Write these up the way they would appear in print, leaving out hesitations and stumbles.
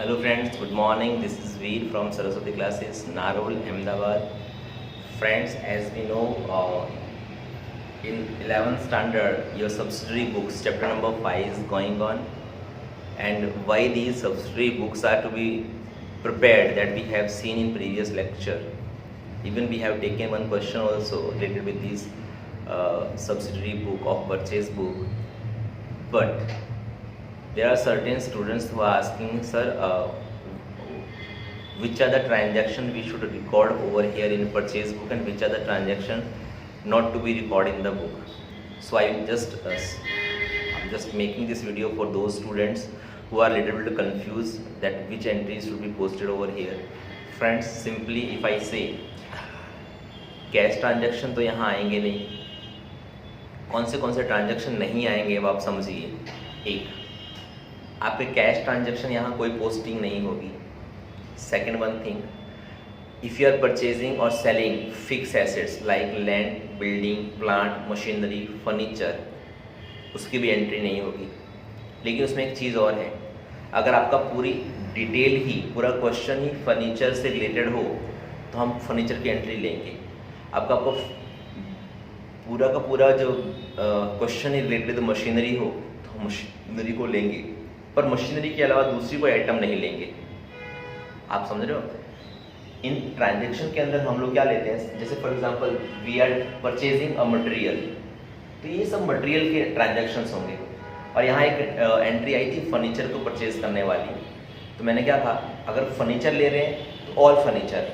Hello friends, good morning. This is Veer from Saraswati classes, Narol, Ahmedabad. Friends, as we know, in 11th standard, your subsidiary books, chapter number 5 is going on. And why these subsidiary books are to be prepared, that we have seen in previous lecture. Even we have taken one question also related with this subsidiary book of purchase book. But there are certain students who are asking, sir, which are the transaction we should record over here in purchase book and which are the transaction not to be recorded in the book. So I'm just making this video for those students who are little bit confused that which entries should be posted over here. Friends, simply if I say cash transaction तो यहाँ आएंगे नहीं, कौन से transaction नहीं आएंगे अब आप समझिए। एक, आपके कैश ट्रांजैक्शन यहाँ कोई पोस्टिंग नहीं होगी। Second one thing, if you are purchasing और selling fix assets like land, building, plant, machinery, furniture, उसकी भी एंट्री नहीं होगी। लेकिन उसमें एक चीज़ और है, अगर आपका पूरी डिटेल ही पूरा क्वेश्चन ही फर्नीचर से रिलेटेड हो तो हम फर्नीचर की एंट्री लेंगे। आपका पूरा का पूरा जो क्वेश्चन ही रिलेटेड मशीनरी हो तो हम मशीनरी को लेंगे, पर मशीनरी के अलावा दूसरी कोई आइटम नहीं लेंगे। आप समझ रहे हो? इन ट्रांजैक्शन के अंदर हम लोग क्या लेते हैं, जैसे for example we are purchasing a material, तो ये सब मटेरियल के ट्रांजैक्शंस होंगे। और यहाँ एक एंट्री आई थी फर्नीचर को परचेज करने वाली, तो मैंने क्या कहा, अगर फर्नीचर ले रहे हैं तो ऑल फर्नीचर,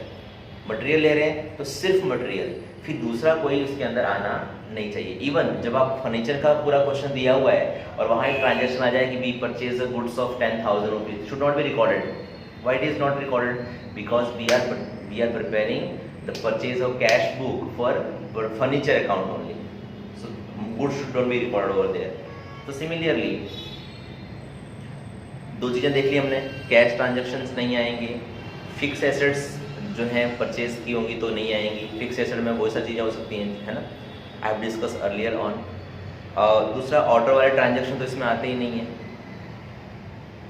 मटेरियल ले रहे हैं तो सिर्फ मटेरियल, फिर दूसरा कोई उसके अंदर आना नहीं चाहिए। इवन जब आप फर्नीचर का पूरा क्वेश्चन दिया हुआ है और वहाँ एक ट्रांजैक्शन आ जाए कि we purchase the goods of 10,000 rupees, should not be recorded. Why it is not recorded? Because we are preparing the purchase of cash book for furniture account only, so goods should not be recorded over there. तो similarly दो चीज़ें देख ली हमने, cash transactions नहीं आएंगे, fix assets जो हैं purchase की होंगी तो नहीं आएंगी। फिक्स एसेट में बहुत सारी चीज़ें हो सकती हैं, है ना, I have discuss earlier on. दूसरा, ऑर्डर वाले ट्रांजैक्शन तो इसमें आते ही नहीं है।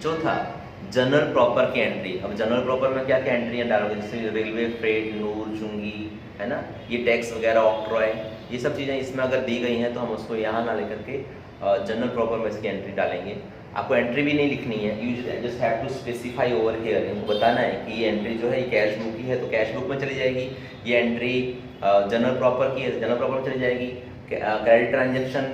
चौथा, जनरल प्रॉपर की एंट्री। अब जनरल प्रॉपर में क्या क्या एंट्रियाँ डालोगे, जैसे रेलवे, फ्रेट, नूर, चुंगी, है ना, ये टैक्स वगैरह, ऑक्ट्रॉय, ये सब चीज़ें इसमें अगर दी गई हैं तो हम उसको यहाँ ना लेकर के जनरल प्रॉपर में इसकी एंट्री डालेंगे। आपको एंट्री भी नहीं लिखनी है, you just have to specify over here. इनको बताना है कि ये एंट्री जो है ये कैश बुक की है तो कैश बुक में चली जाएगी, ये एंट्री जनरल प्रॉपर की है जनरल प्रॉपर में चली जाएगी, क्रेडिट ट्रांजैक्शन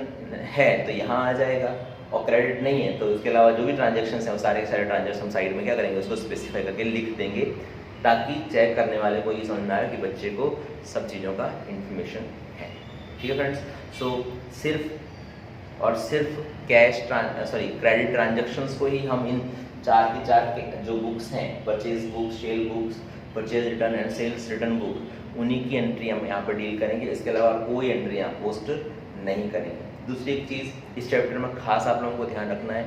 है तो यहाँ आ जाएगा, और क्रेडिट नहीं है तो उसके अलावा जो भी ट्रांजैक्शन हैं वो सारे के सारे ट्रांजैक्शन साइड में क्या करेंगे, उसको स्पेसिफाई करके लिख देंगे, ताकि चेक करने वाले को ये समझ में आए कि बच्चे को सब चीज़ों का इंफॉर्मेशन है। ठीक है फ्रेंड्स, सो सिर्फ और सिर्फ क्रेडिट ट्रांजैक्शंस को ही हम इन चार के चार जो बुक्स हैं, purchase books, sale books, purchase return and sales return book, उन्हीं की एंट्री हम यहाँ पर डील करेंगे। इसके अलावा कोई एंट्री यहाँ पोस्ट नहीं करेंगे। दूसरी एक चीज़ इस चैप्टर में खास आप लोगों को ध्यान रखना है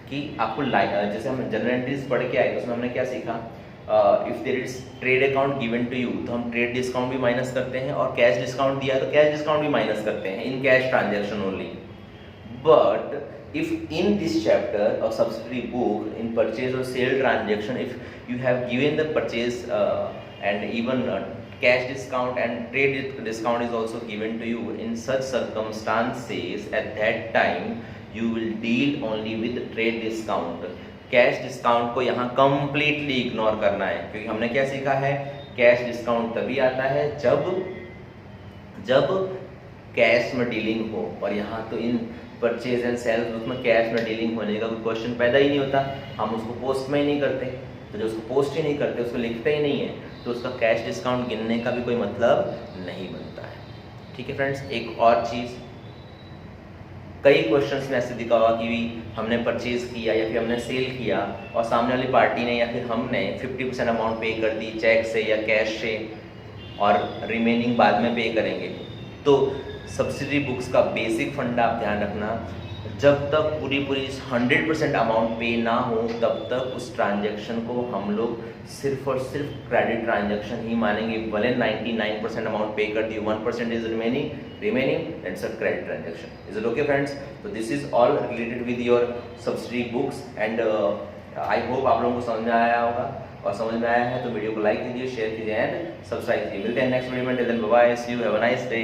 कि आपको जैसे हम जनरल एंट्रीज पढ़ के आए तो उसमें हमने क्या सीखा, if there is trade account given to you तो हम ट्रेड डिस्काउंट भी माइनस करते हैं, और कैश डिस्काउंट दिया तो कैश डिस्काउंट भी माइनस करते हैं in cash transaction only. But if in this chapter of subsidiary book, in purchase or sale transaction, if you have given the purchase and even cash discount and trade discount is also given to you, in such circumstances at that time you will deal only with trade discount. Cash discount को यहाँ completely ignore करना है, क्योंकि हमने क्या सीखा है, cash discount तभी आता है जब कैश में डीलिंग हो, और यहाँ तो इन परचेज एंड सेल्स उसमें कैश में डीलिंग होने का कोई क्वेश्चन पैदा ही नहीं होता, हम उसको पोस्ट में ही नहीं करते, तो जो उसको पोस्ट ही नहीं करते, उसको लिखते ही नहीं है, तो उसका कैश डिस्काउंट गिनने का भी कोई मतलब नहीं बनता है। ठीक है फ्रेंड्स, एक और चीज़, कई क्वेश्चंस में ऐसे दिखा होगा कि हमने परचेज किया या फिर हमने सेल किया और सामने वाली पार्टी ने या फिर हमने 50% अमाउंट पे कर दी चेक से या कैश से, और रिमेनिंग बाद में पे करेंगे। तो सब्सिडी बुक्स का बेसिक फंडा आप ध्यान रखना, जब तक पूरी 100% अमाउंट पे ना हो तब तक उस ट्रांजैक्शन को हम लोग सिर्फ और सिर्फ क्रेडिट ट्रांजैक्शन ही मानेंगे। भले 99% अमाउंट पे कर दिए, 1% is remaining that's a credit transaction. Is it okay friends? तो this is all related with your subsidy books and I hope आप लोगों को समझ में आया होगा, और समझ में आया है तो वीडियो को लाइक कीजिए, शेयर कीजिए एंड सब्सक्राइब कीजिए। मिलते हैं नेक्स्ट वीडियो में, till then bye bye, see you, have a nice day.